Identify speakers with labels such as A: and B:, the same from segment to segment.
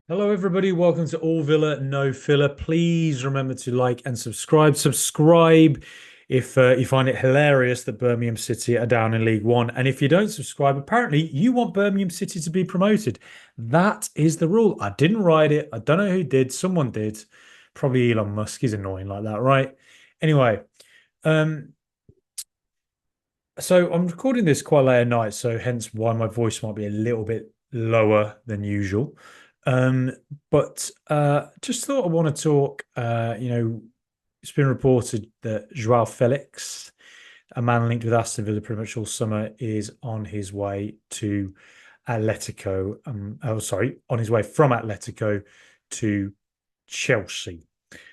A: Hello, everybody. Welcome to All Villa, No Filler. Please remember to like and subscribe. Subscribe if you find it hilarious that Birmingham City are down in League One. And if you don't subscribe, apparently you want Birmingham City to be promoted. That is the rule. I didn't write it. I don't know who did. Someone did. Probably Elon Musk. He's annoying like that, right? Anyway, um, so I'm recording this quite late at night, so hence why my voice might be a little bit lower than usual. Um, but just thought I want to talk. It's been reported that Joao Felix, a man linked with Aston Villa pretty much all summer, is on his way to Atletico. On his way from Atletico to Chelsea.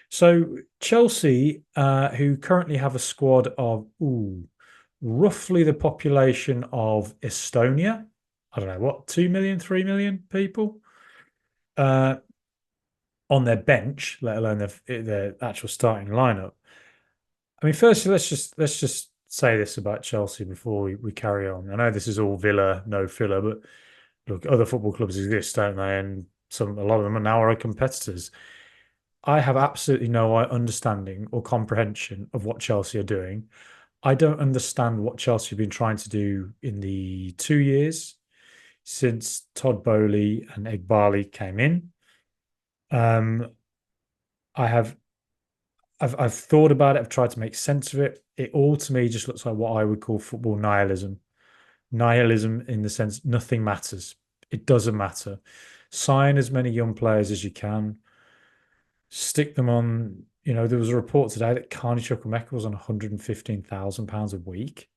A: So Chelsea, who currently have a squad of roughly the population of Estonia. I don't know what, 2 million, 3 million people uh, on their bench, let alone their actual starting lineup. I mean, firstly, let's just say this about Chelsea before we carry on. I know this is all Villa, no filler, but look, other football clubs exist, don't they? And a lot of them are now our competitors. I have absolutely no understanding or comprehension of what Chelsea are doing. I don't understand what Chelsea have been trying to do in the 2 years since Todd Bowley and Egbali came in. Um, I have I've thought about it. I've tried to make sense of it. It all to me just looks like what I would call football nihilism. Nihilism in the sense nothing matters. It doesn't matter. Sign as many young players as you can. Stick them on. There was a report today that Carney Chukwuemeka was on £115,000 a week.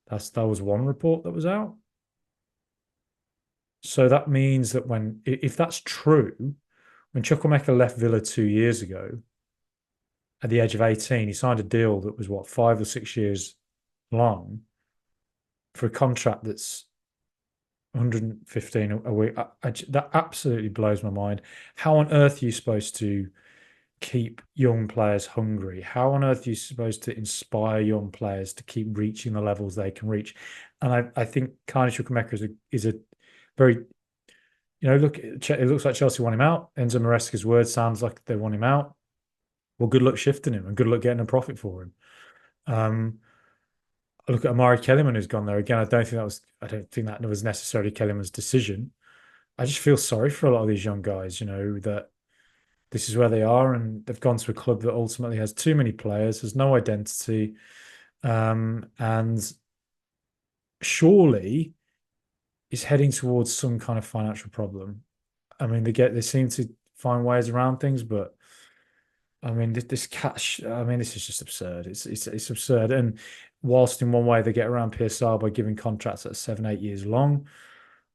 A: That was one report that was out. So that means that if that's true, when Chukwuemeka left Villa 2 years ago, at the age of 18, he signed a deal that was what, 5 or 6 years long for a contract that's 115 a week. That absolutely blows my mind. How on earth are you supposed to keep young players hungry? How on earth are you supposed to inspire young players to keep reaching the levels they can reach? And I think Carney Chukwuemeka is a very, look, it looks like Chelsea want him out. Enzo Maresca's word sounds like they want him out. Well, good luck shifting him and good luck getting a profit for him. Um, I look at Amari Kellyman who's gone there again. I don't think that was necessarily Kellyman's decision. I just feel sorry for a lot of these young guys, that this is where they are and they've gone to a club that ultimately has too many players, has no identity, and surely is heading towards some kind of financial problem. I mean, they seem to find ways around things, but I mean, this cash. I mean, this is just absurd. It's absurd. And whilst in one way they get around PSR by giving contracts that are 7, 8 years long,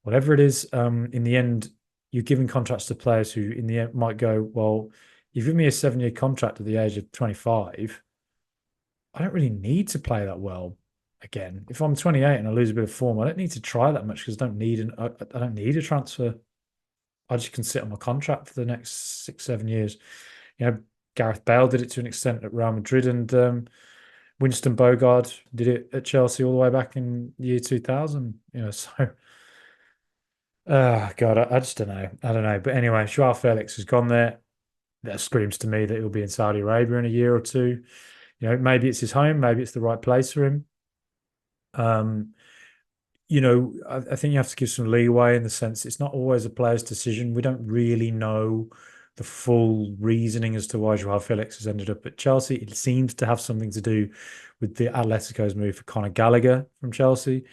A: whatever it is, in the end, you're giving contracts to players who, in the end, might go, well, you've given me a 7 year contract at the age of 25. I don't really need to play that well again. If I'm 28 and I lose a bit of form, I don't need to try that much because I don't need a transfer. I just can sit on my contract for the next 6, 7 years. You know, Gareth Bale did it to an extent at Real Madrid, and Winston Bogarde did it at Chelsea all the way back in the year 2000. So God, I just don't know. I don't know. But anyway, Joao Felix has gone there. That screams to me that he'll be in Saudi Arabia in a year or two. Maybe it's his home, maybe it's the right place for him. Um, I think you have to give some leeway in the sense it's not always a player's decision. We don't really know the full reasoning as to why Joao Felix has ended up at Chelsea. It seems to have something to do with the Atletico's move for Conor Gallagher from Chelsea.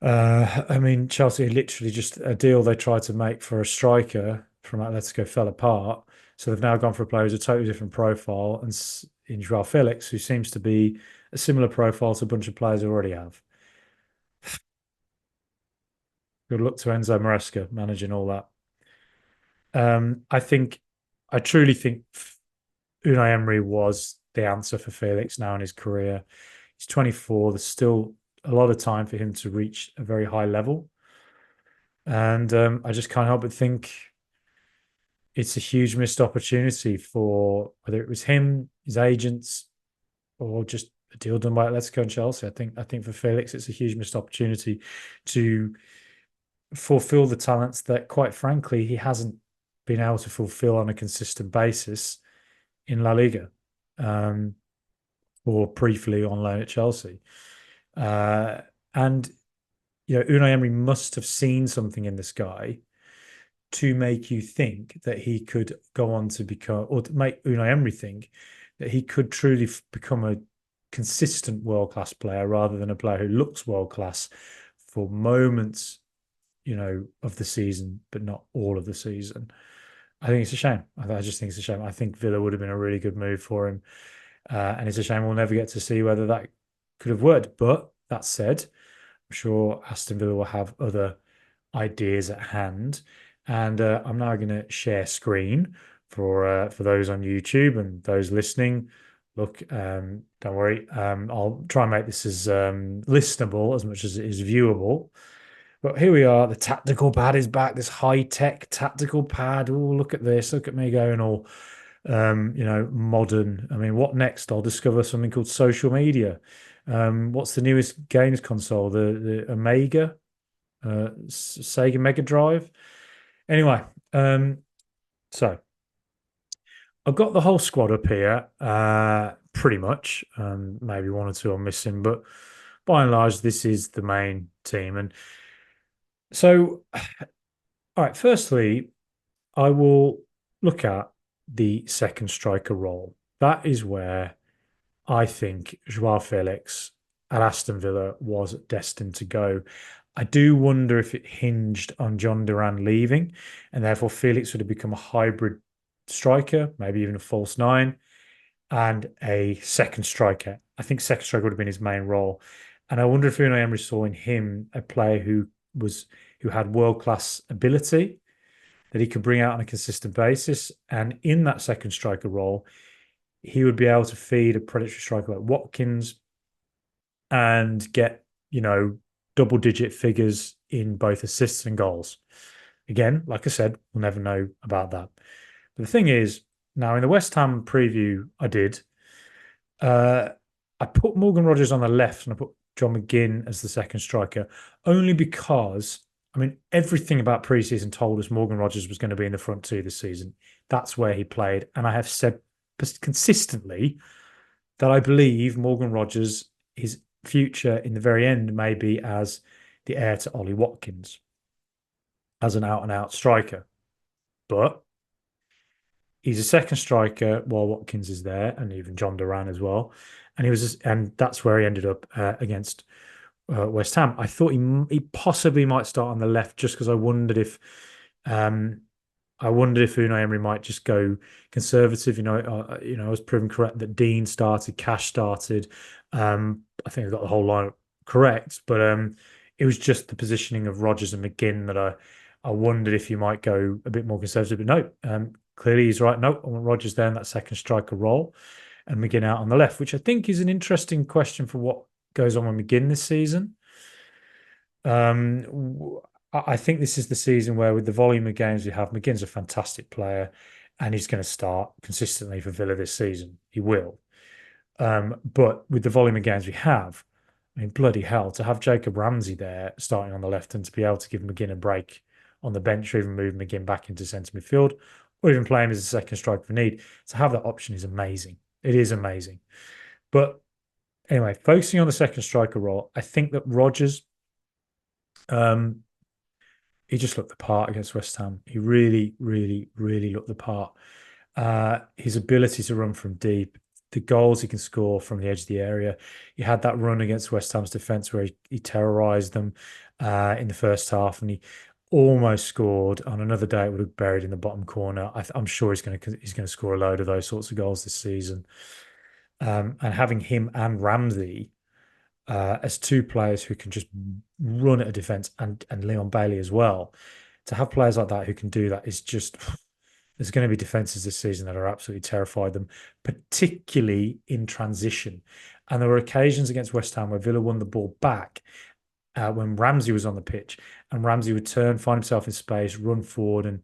A: I mean, Chelsea literally just a deal they tried to make for a striker from Atletico fell apart. So they've now gone for a player who's a totally different profile, and in Joao Felix, who seems to be a similar profile to a bunch of players who already have. Good luck to Enzo Maresca managing all that. I think, I truly think Unai Emery was the answer for Felix now in his career. He's 24. There's still a lot of time for him to reach a very high level. And I just can't help but think it's a huge missed opportunity for whether it was him, his agents, or just a deal done by Atletico and Chelsea. I think for Felix, it's a huge missed opportunity to fulfill the talents that, quite frankly, he hasn't been able to fulfill on a consistent basis in La Liga, um, or briefly on loan at Chelsea. And Unai Emery must have seen something in this guy to make you think that he could go on to become, or to make Unai Emery think that he could truly become a consistent world class player rather than a player who looks world class for moments, of the season, but not all of the season. I think it's a shame. I just think it's a shame. I think Villa would have been a really good move for him. And it's a shame we'll never get to see whether that could have worked. But that said, I'm sure Aston Villa will have other ideas at hand. And I'm now going to share screen for those on YouTube and those listening. Look, don't worry. I'll try and make this as listenable as much as it is viewable. But here we are. The tactical pad is back. This high-tech tactical pad. Oh, look at this. Look at me going all, modern. I mean, what next? I'll discover something called social media. What's the newest games console? The Omega, Sega Mega Drive. Anyway, so I've got the whole squad up here, pretty much. Maybe one or two I'm missing, but by and large, this is the main team. And so, all right, firstly, I will look at the second striker role. That is where I think Joao Felix at Aston Villa was destined to go. I do wonder if it hinged on John Duran leaving, and therefore Felix would have become a hybrid striker, maybe even a false nine, and a second striker. I think second striker would have been his main role. And I wonder if Unai Emery saw in him a player who had world-class ability that he could bring out on a consistent basis. And in that second striker role, he would be able to feed a predatory striker like Watkins and get, double-digit figures in both assists and goals. Again, like I said, we'll never know about that. But the thing is, now in the West Ham preview I did, I put Morgan Rogers on the left and I put John McGinn as the second striker, only because, I mean, everything about preseason told us Morgan Rogers was going to be in the front two this season. That's where he played. And I have said consistently that I believe Morgan Rogers, his future in the very end, may be as the heir to Ollie Watkins, as an out-and-out striker. But he's a second striker while Watkins is there, and even John Duran as well. And that's where he ended up against West Ham. I thought he possibly might start on the left, just because I wondered if Unai Emery might just go conservative. I was proven correct that Dean started, Cash started. I think I got the whole lineup correct, but it was just the positioning of Rogers and McGinn that I wondered if you might go a bit more conservative. But no, clearly he's right. No, I want Rogers there in that second striker role, and McGinn out on the left, which I think is an interesting question for what goes on with McGinn this season. I think this is the season where, with the volume of games we have, McGinn's a fantastic player, and he's going to start consistently for Villa this season. He will. But with the volume of games we have, I mean, bloody hell, to have Jacob Ramsey there starting on the left and to be able to give McGinn a break on the bench, or even move McGinn back into centre midfield, or even play him as a second striker for need, to have that option is amazing. It is amazing. But anyway, focusing on the second striker role, I think that Rogers, he just looked the part against West Ham. He really, really, really looked the part. His ability to run from deep, the goals he can score from the edge of the area. He had that run against West Ham's defence where he terrorised them in the first half, and he almost scored. On another day, it would have buried in the bottom corner. I'm sure he's going to score a load of those sorts of goals this season. And having him and Ramsey as two players who can just run at a defence, and Leon Bailey as well, to have players like that who can do that is just... There's going to be defences this season that are absolutely terrified them, particularly in transition. And there were occasions against West Ham where Villa won the ball back when Ramsey was on the pitch, and Ramsey would turn, find himself in space, run forward, and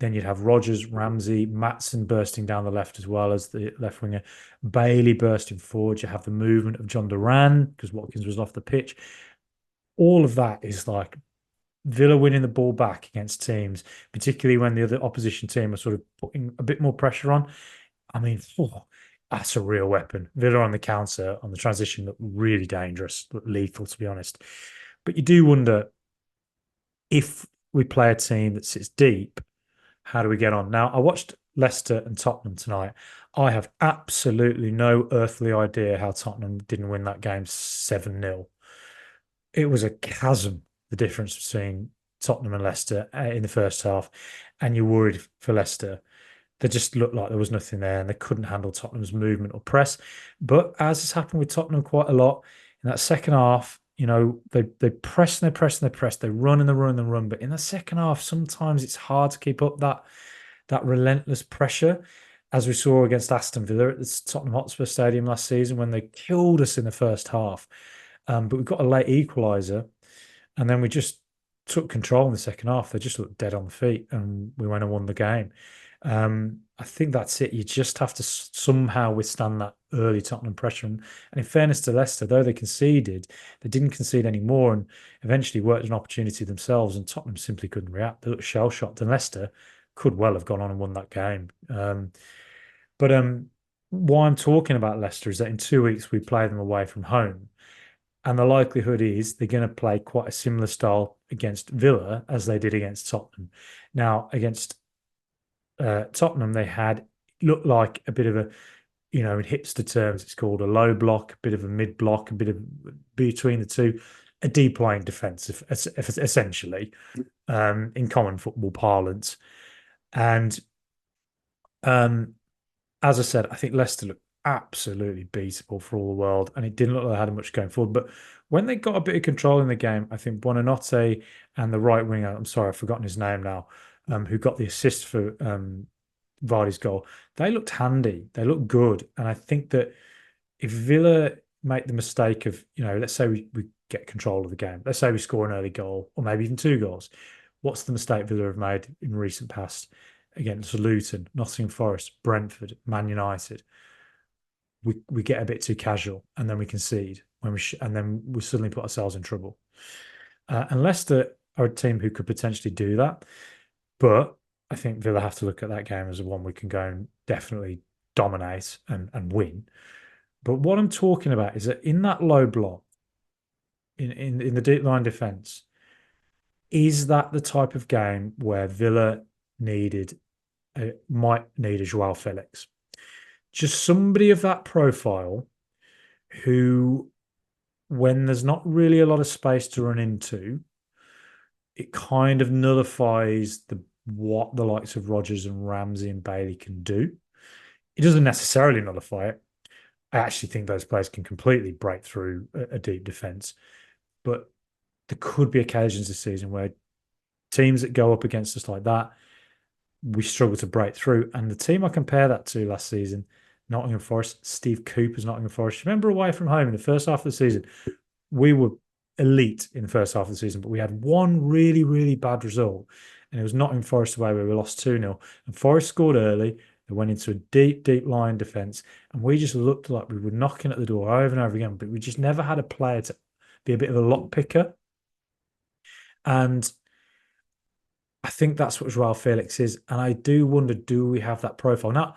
A: then you'd have Rogers, Ramsey, Maatsen bursting down the left as well as the left winger, Bailey bursting forward. You have the movement of John Duran because Watkins was off the pitch. All of that is like Villa winning the ball back against teams, particularly when the other opposition team are sort of putting a bit more pressure on. I mean, that's a real weapon. Villa on the counter, on the transition, look really dangerous, look lethal, to be honest. But you do wonder if we play a team that sits deep, how do we get on? Now, I watched Leicester and Tottenham tonight. I have absolutely no earthly idea how Tottenham didn't win that game 7-0. It was a chasm, the difference between Tottenham and Leicester in the first half. And you're worried for Leicester. They just looked like there was nothing there and they couldn't handle Tottenham's movement or press. But as has happened with Tottenham quite a lot, in that second half, they press and they press and they press, they run and they run and they run. But in the second half, sometimes it's hard to keep up that relentless pressure, as we saw against Aston Villa at the Tottenham Hotspur Stadium last season when they killed us in the first half. But we got a late equaliser, and then we just took control in the second half. They just looked dead on the feet, and we went and won the game. I think that's it. You just have to somehow withstand that early Tottenham pressure. And in fairness to Leicester, though they conceded, they didn't concede any more and eventually worked an opportunity themselves. And Tottenham simply couldn't react. They looked shell shocked, and Leicester could well have gone on and won that game. But why I'm talking about Leicester is that in 2 weeks we play them away from home. And the likelihood is they're going to play quite a similar style against Villa as they did against Tottenham. Now, against Tottenham, they had looked like a bit of a, in hipster terms, it's called a low block, a bit of a mid block, a bit of between the two, a deep line defence, essentially, in common football parlance. And as I said, I think Leicester looked absolutely beatable for all the world, and it didn't look like they had much going forward. But when they got a bit of control in the game, I think Buonanotte and the right winger, I'm sorry, I've forgotten his name now, who got the assist for Vardy's goal, they looked handy. They looked good. And I think that if Villa make the mistake of, let's say we get control of the game, let's say we score an early goal or maybe even two goals, what's the mistake Villa have made in recent past against Luton, Nottingham Forest, Brentford, Man United? We get a bit too casual and then we concede and then we suddenly put ourselves in trouble. And Leicester are a team who could potentially do that. But I think Villa have to look at that game as one we can go and definitely dominate and win. But what I'm talking about is that in that low block, in the deep line defence, is that the type of game where Villa might need a Joao Felix? Just somebody of that profile who, when there's not really a lot of space to run into, it kind of nullifies what the likes of Rodgers and Ramsey and Bailey can do. It doesn't necessarily nullify it. I actually think those players can completely break through a deep defence. But there could be occasions this season where teams that go up against us like that, we struggle to break through. And the team I compare that to last season, Nottingham Forest, Steve Cooper's Nottingham Forest. Remember away from home in the first half of the season, we were elite in the first half of the season, but we had one really, really bad result. And it was Nottingham Forest away where we lost 2-0. And Forest scored early. They went into a deep, deep line defence. And we just looked like we were knocking at the door over and over again, but we just never had a player to be a bit of a lock picker. And I think that's what Joao Felix is. And I do wonder, do we have that profile? Now,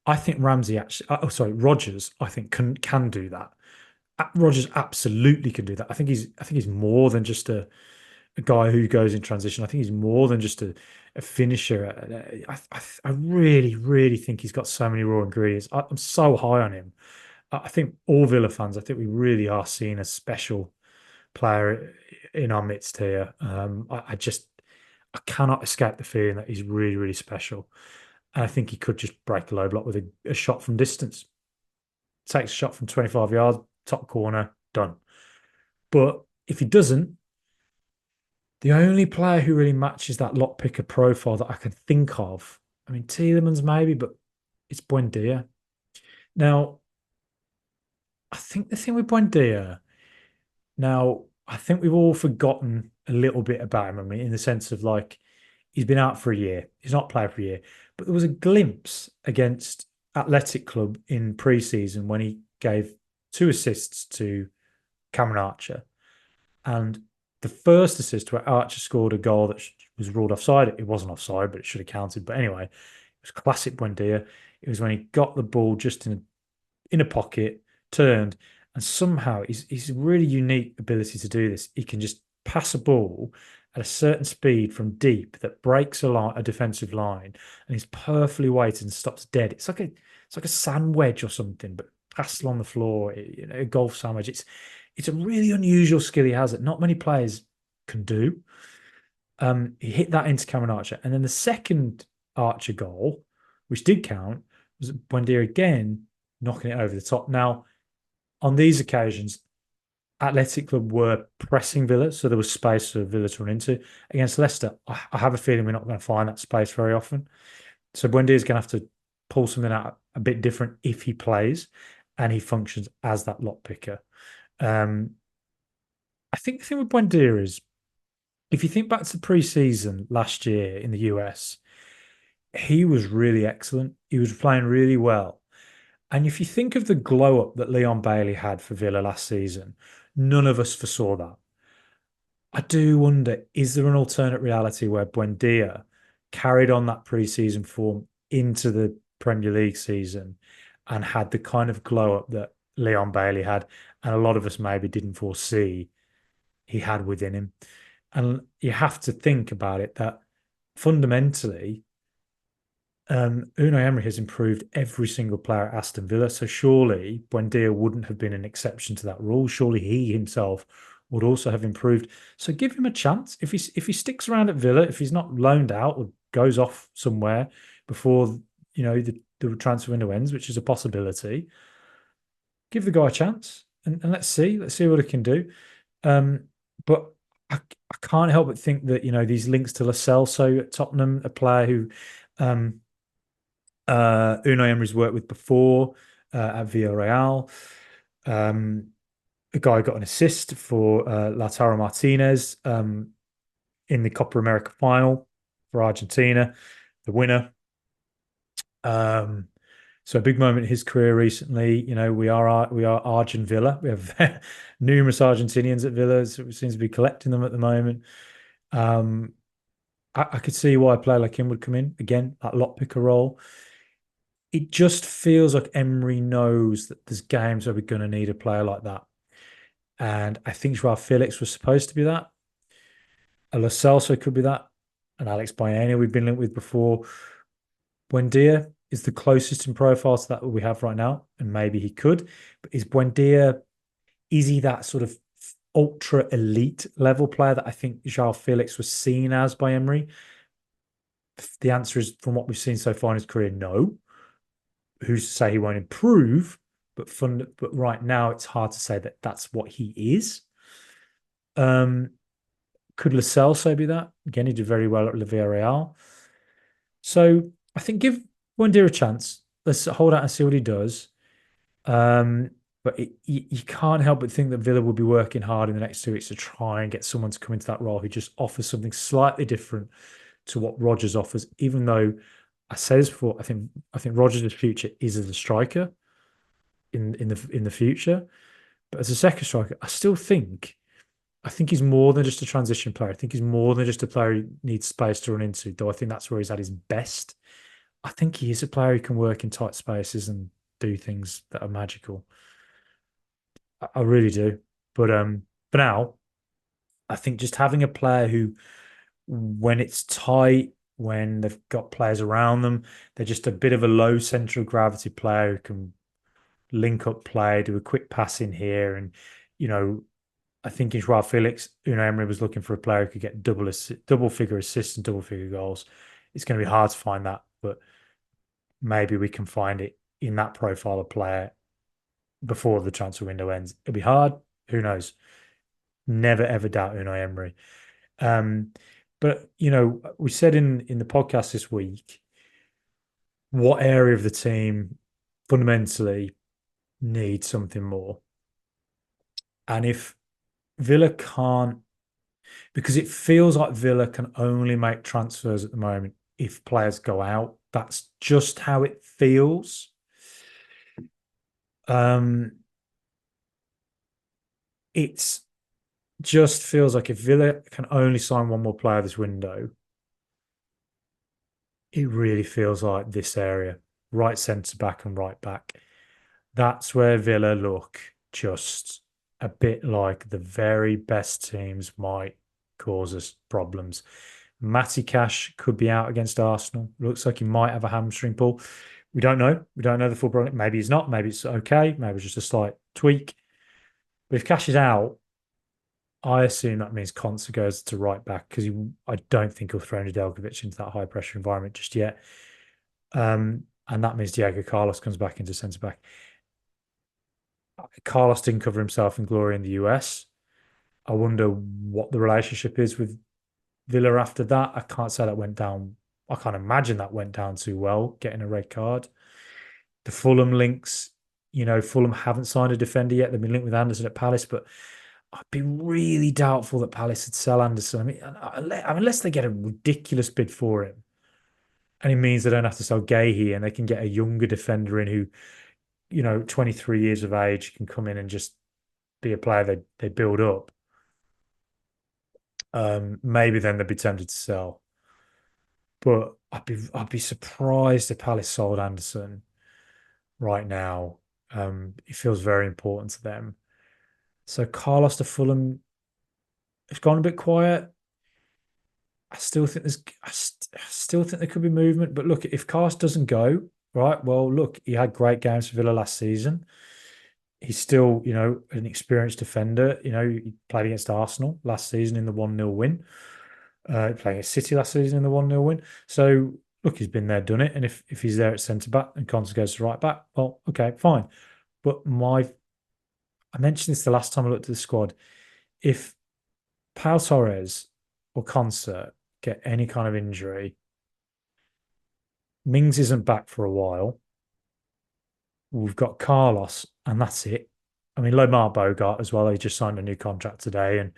A: I think Rodgers, I think can do that. Rodgers absolutely can do that. I think he's more than just a guy who goes in transition. I think he's more than just a finisher. I really, really think he's got so many raw ingredients. I'm so high on him. I think all Villa fans, I think we really are seeing a special player in our midst here. I cannot escape the feeling that he's really, really special. And I think he could just break a low block with a shot from distance. Takes a shot from 25 yards, top corner, done. But if he doesn't, the only player who really matches that lock picker profile that I can think of, I mean, Tielemans maybe, but it's Buendia. Now, I think the thing with Buendia, I think we've all forgotten a little bit about him. I mean, in the sense of like, he's been out for a year. He's not played for a year. But there was a glimpse against Athletic Club in pre-season when he gave 2 assists to Cameron Archer. And The first assist where Archer scored a goal that was ruled offside. It wasn't offside, but it should have counted. But anyway, it was classic Buendia. It was when he got the ball just in a pocket, turned, and somehow he's a really unique ability to do this. He can just pass a ball at a certain speed from deep that breaks a defensive line, and he's perfectly weighted and stops dead. It's like a sand wedge or something, but passed along the floor, a golf sandwich. It's a really unusual skill he has that not many players can do. He hit that into Cameron Archer, and then the second Archer goal, which did count, was Buendia again knocking it over the top. Now, on these occasions, Athletic Club were pressing Villa, so there was space for Villa to run into. Against Leicester, I have a feeling we're not going to find that space very often. So Buendia is going to have to pull something out a bit different if he plays and he functions as that lock picker. I think the thing with Buendia is, if you think back to the pre-season last year in the US, he was really excellent. He was playing really well. And if you think of the glow up that Leon Bailey had for Villa last season, none of us foresaw that. I do wonder, is there an alternate reality where Buendia carried on that pre-season form into the Premier League season and had the kind of glow up that Leon Bailey had, and a lot of us maybe didn't foresee he had within him? And you have to think about it that fundamentally, Unai Emery has improved every single player at Aston Villa. So surely Buendia wouldn't have been an exception to that rule. Surely he himself would also have improved. So give him a chance. If he sticks around at Villa, if he's not loaned out or goes off somewhere before the transfer window ends, which is a possibility, give the guy a chance and let's see what he can do. But I can't help but think that these links to Lo Celso at Tottenham, a player who Unai Emery's worked with before at Villarreal. A guy got an assist for Lautaro Martinez in the Copa America final for Argentina, the winner. So a big moment in his career recently. We are Argent Villa. We have numerous Argentinians at Villa. So it seems to be collecting them at the moment. I could see why a player like him would come in again, that lock picker role. It just feels like Emery knows that there's games where we're going to need a player like that. And I think Joao Felix was supposed to be that. Lo Celso could be that. And Alex Baena we've been linked with before. Buendia is the closest in profile to that we have right now. And maybe he could. But is he that sort of ultra elite level player that I think Joao Felix was seen as by Emery? The answer is, from what we've seen so far in his career, no. Who's to say he won't improve? But right now, it's hard to say that that's what he is. Could Lo Celso be that? Again, he did very well at Villarreal. So I think give Buendia a chance. Let's hold out and see what he does. But you can't help but think that Villa will be working hard in the next 2 weeks to try and get someone to come into that role who just offers something slightly different to what Rodgers offers. Even though I said this before, I think Rodgers' future is as a striker in the future, but as a second striker, I think he's more than just a transition player. I think he's more than just a player who needs space to run into. Though I think that's where he's at his best. I think he is a player who can work in tight spaces and do things that are magical. I really do. But for now, I think just having a player who, when it's tight, when they've got players around them, they're just a bit of a low center of gravity player who can link up play, do a quick pass in here. And, I think in Joao Felix, Unai Emery was looking for a player who could get double figure assists and double figure goals. It's going to be hard to find that, but maybe we can find it in that profile of player before the transfer window ends. It'll be hard. Who knows? Never ever doubt Unai Emery. But we said in the podcast this week, what area of the team fundamentally needs something more? And if Villa can't, because it feels like Villa can only make transfers at the moment if players go out. That's just how it feels. It's just feels like if Villa can only sign one more player this window, it really feels like this area, right centre back and right back. That's where Villa look just a bit like the very best teams might cause us problems. Matty Cash could be out against Arsenal. Looks like he might have a hamstring pull. We don't know. We don't know the full problem. Maybe he's not. Maybe it's okay. Maybe it's just a slight tweak. But if Cash is out, I assume that means Konsa goes to right back because I don't think he'll throw Nedeljkovic into that high pressure environment just yet. And that means Diego Carlos comes back into centre back. Carlos didn't cover himself in glory in the US. I wonder what the relationship is with Villa after that. I can't say that went down. I can't imagine that went down too well, getting a red card. The Fulham links, Fulham haven't signed a defender yet. They've been linked with Anderson at Palace, but I'd be really doubtful that Palace would sell Anderson. I mean, unless they get a ridiculous bid for him, and it means they don't have to sell Gahey and they can get a younger defender in who, 23 years of age can come in and just be a player they build up. Maybe then they'd be tempted to sell. But I'd be surprised if Palace sold Anderson right now. It feels very important to them. So Carlos to Fulham, it's gone a bit quiet. I still think I still think there could be movement. But look, if Carlos doesn't go, right, well, look, he had great games for Villa last season. He's still, an experienced defender. He played against Arsenal last season in the 1-0 win. Playing at City last season in the 1-0 win. So look, he's been there, done it. And if he's there at centre back and Konsa goes to right back, well, okay, fine. But I mentioned this the last time I looked at the squad. If Pau Torres or Konsa get any kind of injury, Mings isn't back for a while. We've got Carlos, and that's it. I mean, Lamar Bogart as well. He just signed a new contract today, and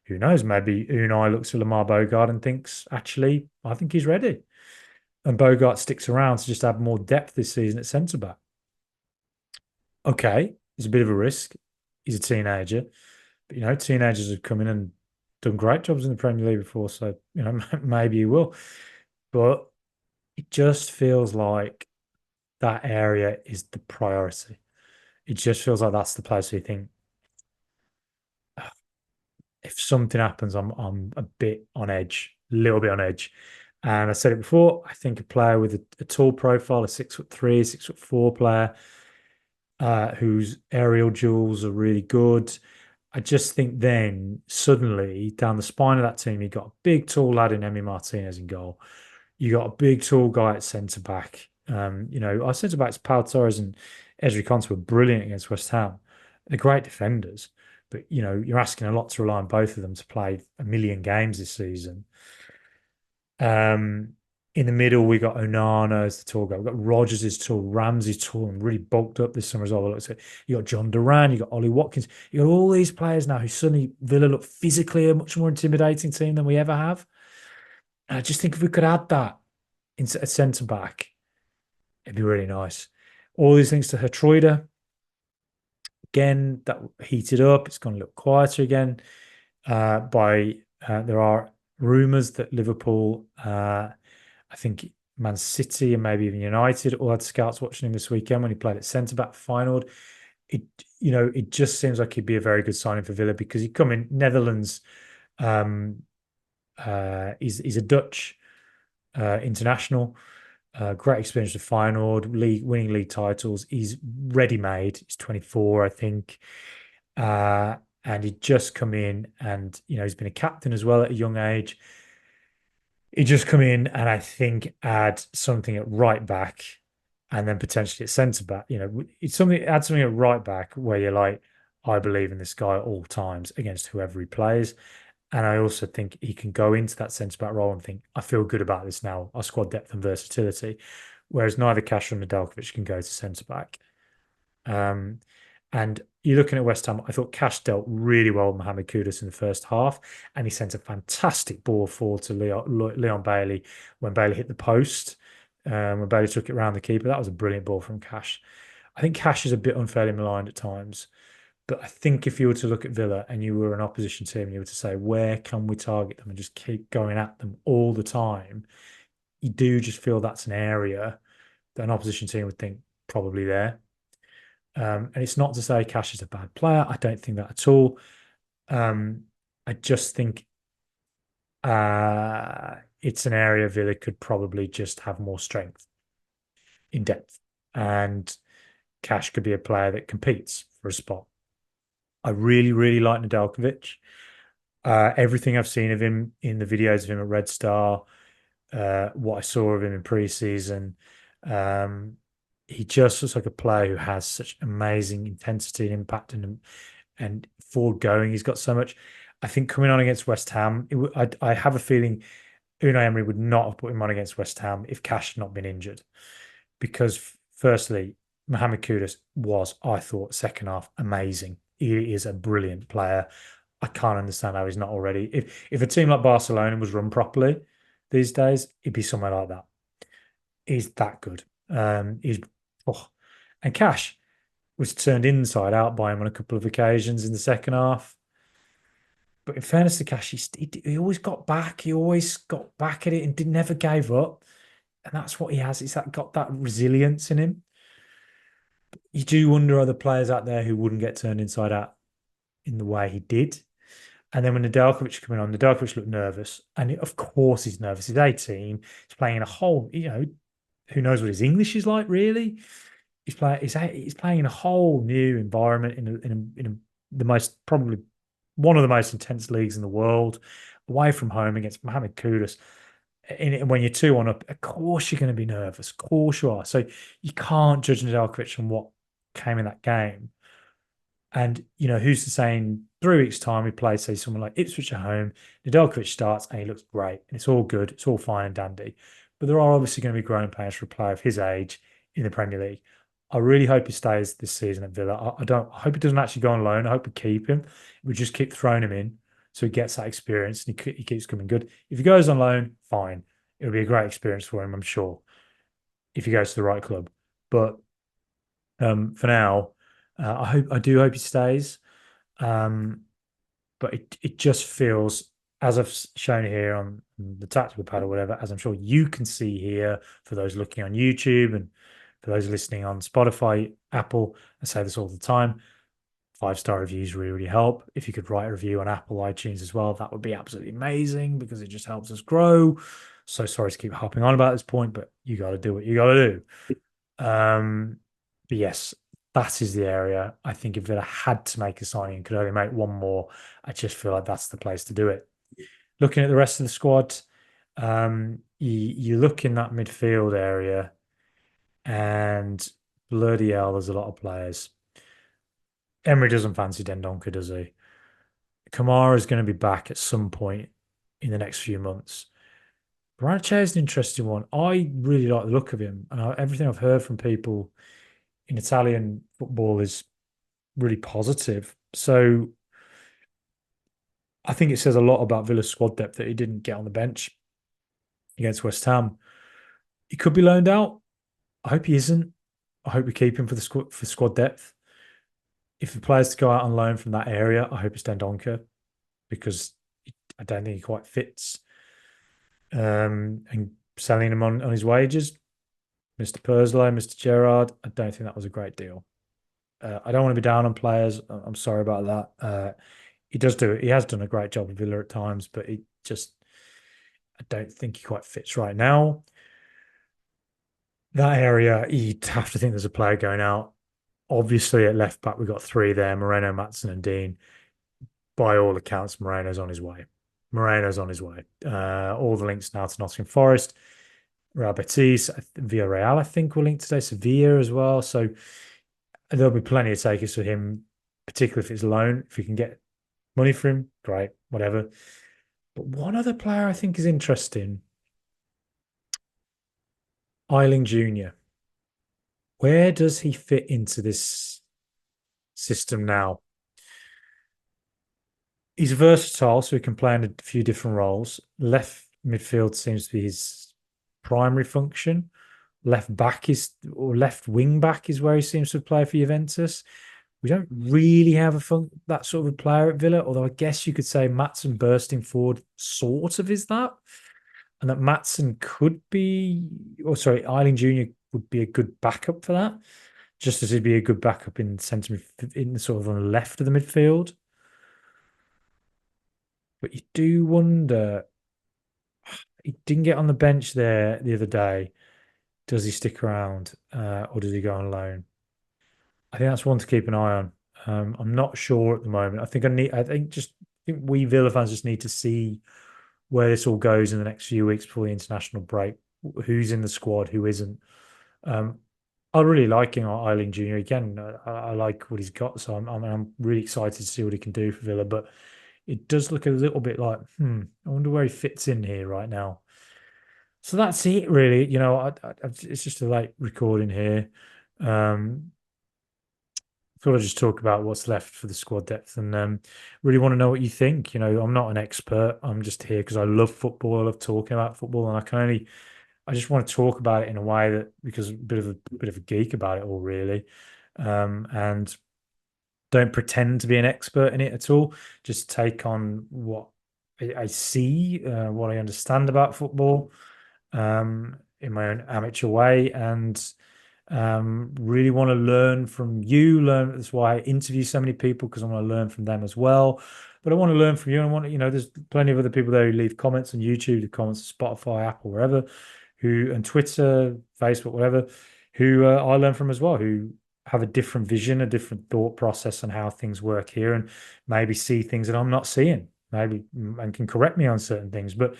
A: who knows? Maybe Unai looks at Lamar Bogart and thinks, actually, I think he's ready. And Bogart sticks around to just add more depth this season at centre back. Okay, it's a bit of a risk. He's a teenager, but teenagers have come in and done great jobs in the Premier League before, so maybe he will. But it just feels like that area is the priority. It just feels like that's the place where you think, if something happens, I'm a bit on edge, a little bit on edge. And I said it before, I think a player with a tall profile, a 6'3", 6'4" player, whose aerial duels are really good. I just think then suddenly down the spine of that team, you got a big tall lad in Emi Martinez in goal. You got a big tall guy at centre back. Our centre backs, Pau Torres and Ezri Konsa, were brilliant against West Ham. They're great defenders, but you're asking a lot to rely on both of them to play a million games this season. In the middle, we got Onana as the tall guy. We've got Rodgers is tall, Ramsey's tall and really bulked up this summer as well. You got John Duran, you got Ollie Watkins, you got all these players now who suddenly Villa look physically a much more intimidating team than we ever have. And I just think if we could add that into a centre back, it'd be really nice. All these things to Hertruida. Again, that heated up. It's gone a little quieter again. There are rumours that Liverpool, I think Man City and maybe even United all had scouts watching him this weekend when he played at centre back final. It just seems like he'd be a very good signing for Villa because he'd come in Netherlands. He's a Dutch international. Great experience with Feyenoord, winning league titles. He's ready-made. He's 24, I think. And he'd just come in and, he's been a captain as well at a young age. He'd just come in and I think add something at right back and then potentially at centre back. Add something at right back where you're like, I believe in this guy at all times against whoever he plays. And I also think he can go into that centre back role and think, I feel good about this now, our squad depth and versatility. Whereas neither Cash nor Nedeljkovic can go to centre back. And you're looking at West Ham, I thought Cash dealt really well with Mohamed Kudus in the first half, and he sent a fantastic ball forward to Leon Bailey when Bailey hit the post, when Bailey took it around the keeper. That was a brilliant ball from Cash. I think Cash is a bit unfairly maligned at times, But I think if you were to look at Villa and you were an opposition team and you were to say, where can we target them and just keep going at them all the time, you do just feel that's an area that an opposition team would think probably there. And it's not to say Cash is a bad player. I don't think that at all. I just think it's an area Villa could probably just have more strength in depth. And Cash could be a player that competes for a spot. I really, really like Nedeljkovic. Everything I've seen of him in the videos of him at Red Star, what I saw of him in pre-season, he just looks like a player who has such amazing intensity and impact and forward going. He's got so much. I think coming on against West Ham, I have a feeling Unai Emery would not have put him on against West Ham if Cash had not been injured. Because firstly, Mohamed Kudus was, I thought, second half amazing. He is a brilliant player. I can't understand how he's not already. If a team like Barcelona was run properly these days, it'd be somewhere like that. He's that good. And Cash was turned inside out by him on a couple of occasions in the second half. But in fairness to Cash, he always got back. He always got back at it and never gave up. And that's what he has. He's got that resilience in him. You do wonder other players out there who wouldn't get turned inside out in the way he did. And then when Nedeljkovic coming on, Nedeljkovic looked nervous. And of course he's nervous. He's 18. He's playing in a whole, who knows what his English is like, really? He's playing in a whole new environment in the most, probably one of the most intense leagues in the world, away from home against Mohamed Kudus. When you're 2-1 up, of course you're going to be nervous. Of course you are. So you can't judge Nedeljkovic on what came in that game. And, who's to say in 3 weeks' time we play, say, someone like Ipswich at home, Nedeljkovic starts and he looks great. And it's all good. It's all fine and dandy. But there are obviously going to be growing pains for a player of his age in the Premier League. I really hope he stays this season at Villa. I hope he doesn't actually go on loan. I hope we keep him. We just keep throwing him in so he gets that experience and he keeps coming good. If he goes on loan, fine. It'll be a great experience for him, I'm sure, if he goes to the right club. But for now, I do hope he stays. But it just feels, as I've shown here on the tactical pad or whatever, as I'm sure you can see here for those looking on YouTube and for those listening on Spotify, Apple, I say this all the time. 5-star reviews really, really help. If you could write a review on Apple iTunes as well, that would be absolutely amazing because it just helps us grow. So sorry to keep hopping on about this point, but you got to do what you got to do. But yes, that is the area. I think if Villa had to make a signing and could only make one more, I just feel like that's the place to do it. Looking at the rest of the squad, you look in that midfield area and bloody hell, there's a lot of players. Emery doesn't fancy Dendoncker, does he? Kamara is going to be back at some point in the next few months. Branche is an interesting one. I really like the look of him, and everything I've heard from people in Italian football is really positive. So I think it says a lot about Villa's squad depth that he didn't get on the bench against West Ham. He could be loaned out. I hope he isn't. I hope we keep him for squad depth. If the players to go out on loan from that area, I hope it's Dendoncker because I don't think he quite fits. And selling him on his wages, Mr. Purslow, Mr. Gerrard, I don't think that was a great deal. I don't want to be down on players. I'm sorry about that. He does do it. He has done a great job with Villa at times, but I don't think he quite fits right now. That area, you'd have to think there's a player going out. Obviously, at left back, we've got 3 there, Moreno, Maatsen and Dean. By all accounts, Moreno's on his way. All the links now to Nottingham Forest. Real Betis, Villarreal, I think, will link today. Sevilla as well. So there'll be plenty of takers for him, particularly if it's loan. If we can get money for him, great, whatever. But one other player I think is interesting. Iling-Jr. Where does he fit into this system now? He's versatile, so he can play in a few different roles. Left midfield seems to be his primary function. Left wing back is where he seems to play for Juventus. We don't really have that sort of a player at Villa, although I guess you could say Matson bursting forward sort of is that. And that Matson could be, or sorry, Iling-Jr. would be a good backup for that, just as he'd be a good backup in in sort of on the left of the midfield. But you do wonder, he didn't get on the bench there the other day. Does he stick around, or does he go on loan? I think that's one to keep an eye on. I'm not sure at the moment. I think we Villa fans just need to see where this all goes in the next few weeks before the international break. Who's in the squad, who isn't. Um, I really like him, Iling-Jr. Again, I like what he's got, so I'm really excited to see what he can do for Villa. But it does look a little bit like, I wonder where he fits in here right now. So that's it, really. It's just a late recording here. Um, Thought I'd just talk about what's left for the squad depth and really want to know what you think. I'm not an expert. I'm just here because I love football. I love talking about football, and I just want to talk about it in a way that because I'm a bit of a geek about it all, really, and don't pretend to be an expert in it at all. Just take on what I see, what I understand about football, in my own amateur way, and really want to learn from you. That's why I interview so many people because I want to learn from them as well. But I want to learn from you. And I want to, there's plenty of other people there who leave comments on YouTube, the comments on Spotify, Apple, wherever, who and Twitter, Facebook, whatever, who I learn from as well, who have a different vision, a different thought process on how things work here, and maybe see things that I'm not seeing, maybe and can correct me on certain things. But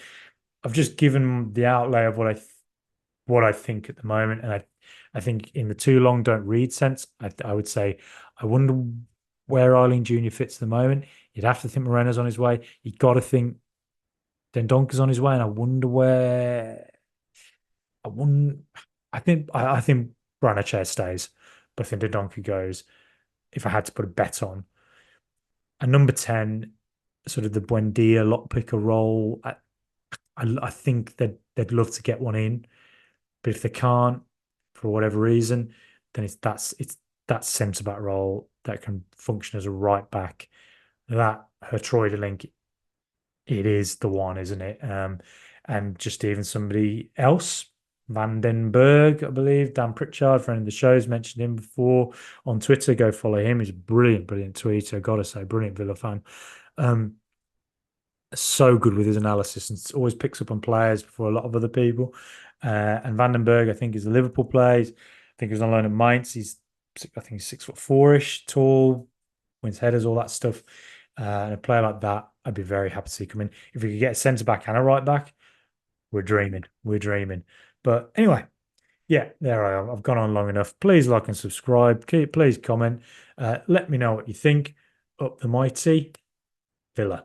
A: I've just given the outlay of what I think at the moment, and I think in the too long don't read sense, I would say I wonder where Iling-Jr. fits at the moment. You'd have to think Moreno's on his way. You got to think Dendonker's on his way, and I wonder where. I wonder. I think Branachar stays, but I think Dendonker goes. If I had to put a bet on a number 10, sort of the Buendia lockpicker role, I think they'd love to get one in. But if they can't, for whatever reason, then it's that centre back role that can function as a right back. That Hertroidelink, it is the one, isn't it? And just even somebody else, Vandenberg, I believe, Dan Pritchard, friend of the show's mentioned him before on Twitter. Go follow him. He's a brilliant, brilliant tweeter. Got to say, brilliant Villa fan. Um, so good with his analysis and always picks up on players before a lot of other people. And Vandenberg, I think, is a Liverpool player. I think he was on loan at Mainz. I think he's 6'4"-ish, tall, wins headers, all that stuff. And a player like that, I'd be very happy to see come in. If we could get a centre back and a right back, we're dreaming. We're dreaming. But anyway, yeah, there I am. I've gone on long enough. Please like and subscribe. Please comment. Let me know what you think. Up the mighty Villa.